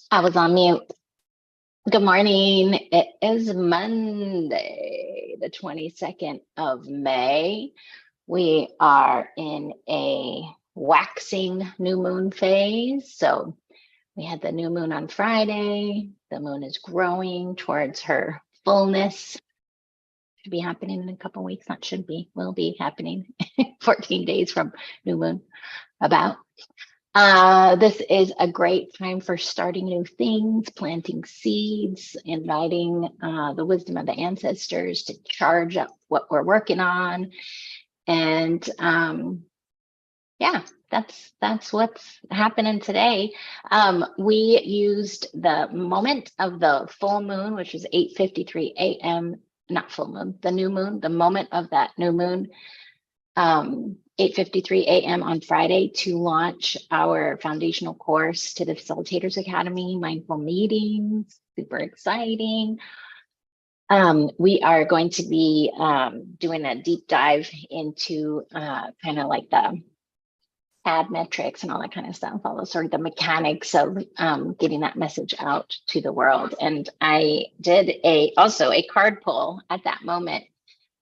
I was on mute. Good morning. It is Monday, the 22nd of May. We are in a waxing new moon phase. So we had the new moon on Friday. The moon is growing towards her fullness. Should be happening in a couple of weeks. Not should be, will be happening 14 days from new moon about. This is a great time for starting new things, planting seeds, inviting the wisdom of the ancestors to charge up what we're working on. And yeah, that's what's happening today. We used the moment of the full moon, which is 8:53 a.m., not full moon, the new moon, the moment of that new moon, 8:53 a.m. on Friday to launch our foundational course to the Facilitators Academy, Mindful Meetings, super exciting. We are going to be doing a deep dive into kind of like the ad metrics and all that kind of stuff, all the sort of the mechanics of getting that message out to the world. And I did also a card pull at that moment,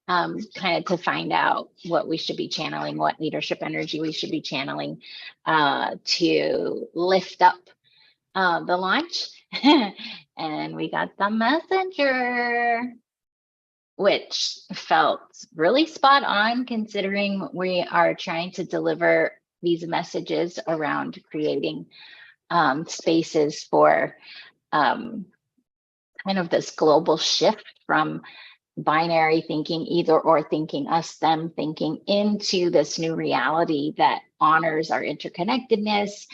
kind of to find out what we should be channeling, what leadership energy we should be channeling to lift up the launch. And we got the messenger, which felt really spot on considering we are trying to deliver these messages around creating spaces for kind of this global shift from binary thinking, either or thinking, us, them thinking, into this new reality that honors our interconnectedness,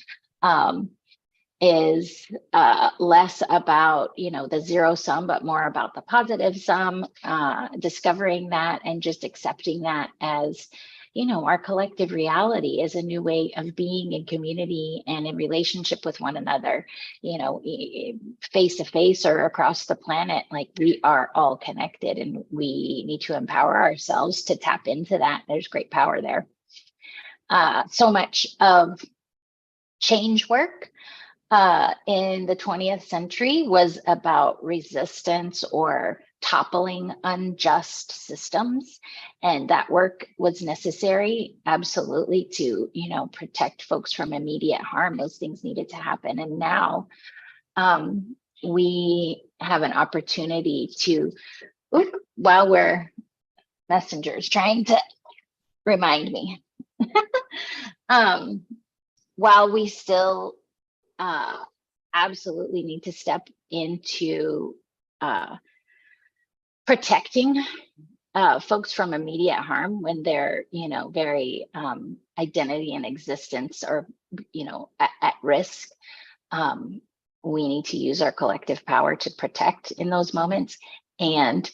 is less about, the zero sum, but more about the positive sum, discovering that and just accepting that as, our collective reality is a new way of being in community and in relationship with one another, face to face or across the planet. Like, we are all connected and we need to empower ourselves to tap into that. There's great power there. So much of change work in the 20th century was about resistance or toppling unjust systems. And that work was necessary, absolutely, to, protect folks from immediate harm. Those things needed to happen. And now we have an opportunity to, while we're messengers trying to remind me, while we still absolutely need to step into protecting folks from immediate harm when they're, very identity and existence are, at risk. We need to use our collective power to protect in those moments. And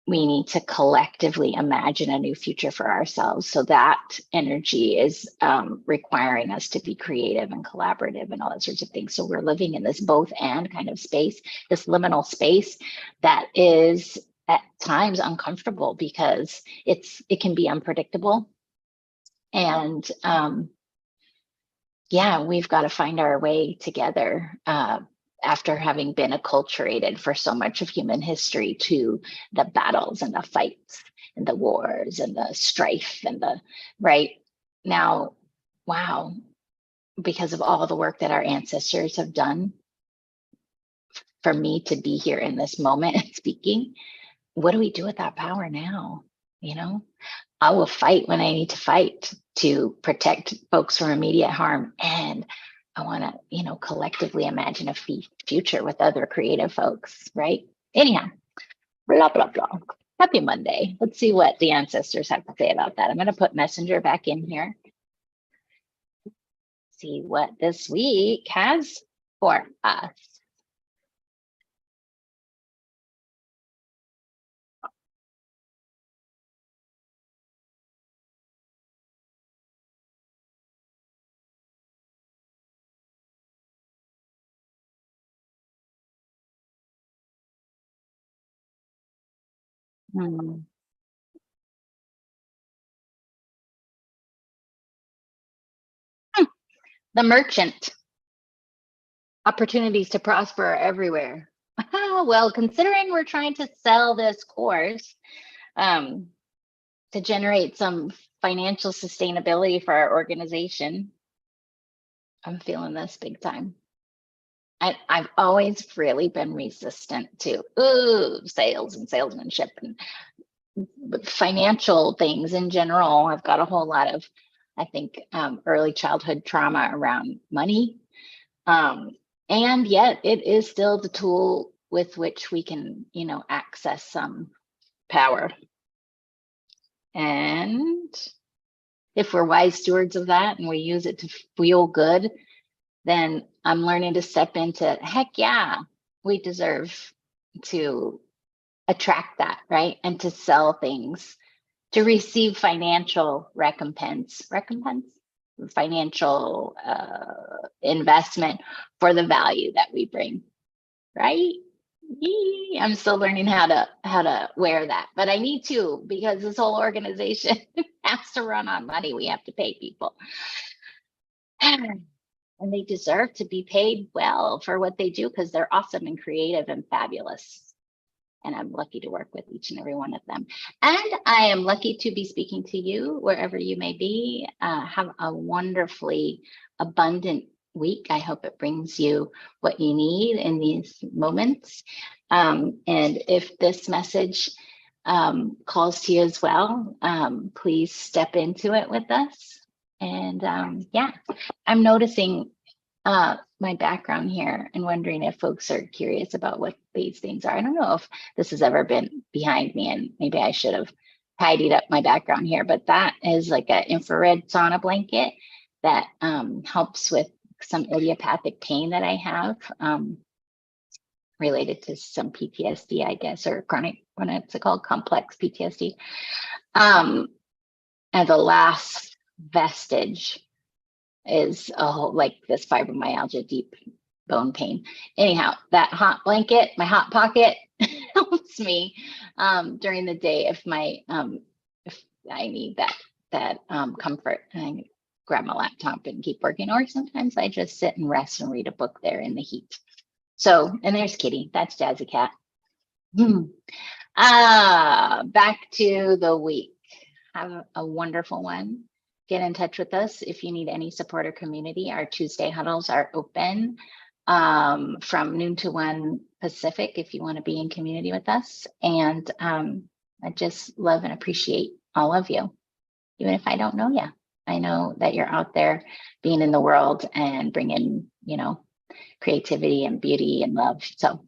we need to collectively imagine a new future for ourselves. So that energy is requiring us to be creative and collaborative and all that sorts of things. So we're living in this both and kind of space, this liminal space that is at times uncomfortable because it can be unpredictable. And yeah, we've got to find our way together after having been acculturated for so much of human history to the battles and the fights and the wars and the strife and the right now, wow, because of all the work that our ancestors have done for me to be here in this moment and speaking, what do we do with that power now? I will fight when I need to fight to protect folks from immediate harm. And I want to, collectively imagine a future with other creative folks, right? Anyhow, blah, blah, blah. Happy Monday. Let's see what the ancestors have to say about that. I'm going to put Messenger back in here. See what this week has for us. The merchant. Opportunities to prosper are everywhere. Well, considering we're trying to sell this course to generate some financial sustainability for our organization, I'm feeling this big time. I've always really been resistant to sales and salesmanship and financial things in general. I've got a whole lot of, I think, early childhood trauma around money. And yet it is still the tool with which we can, access some power. And if we're wise stewards of that and we use it to feel good, then I'm learning to step into, heck yeah, we deserve to attract that, right? And to sell things, to receive financial financial investment for the value that we bring, right? I'm still learning how to wear that, but I need to, because this whole organization has to run on money. We have to pay people. And they deserve to be paid well for what they do, because they're awesome and creative and fabulous. And I'm lucky to work with each and every one of them. And I am lucky to be speaking to you wherever you may be. Have a wonderfully abundant week. I hope it brings you what you need in these moments. And if this message calls to you as well, please step into it with us. And yeah, I'm noticing my background here and wondering if folks are curious about what these things are. I don't know if this has ever been behind me, and maybe I should have tidied up my background here, but that is like an infrared sauna blanket that helps with some idiopathic pain that I have related to some PTSD, I guess, or chronic, what's it called? Complex PTSD. And the last vestige is like this fibromyalgia, deep bone pain. Anyhow, that hot blanket, my hot pocket, helps me during the day if I need that comfort. And I grab my laptop and keep working, or sometimes I just sit and rest and read a book there in the heat. So, and there's Kitty, that's Jazzy Cat. Back to the week. Have a wonderful one. Get in touch with us if you need any support or community. Our Tuesday huddles are open from noon to 1 Pacific if you want to be in community with us. And I just love and appreciate all of you, even if I don't know you. I know that you're out there being in the world and bringing, creativity and beauty and love. So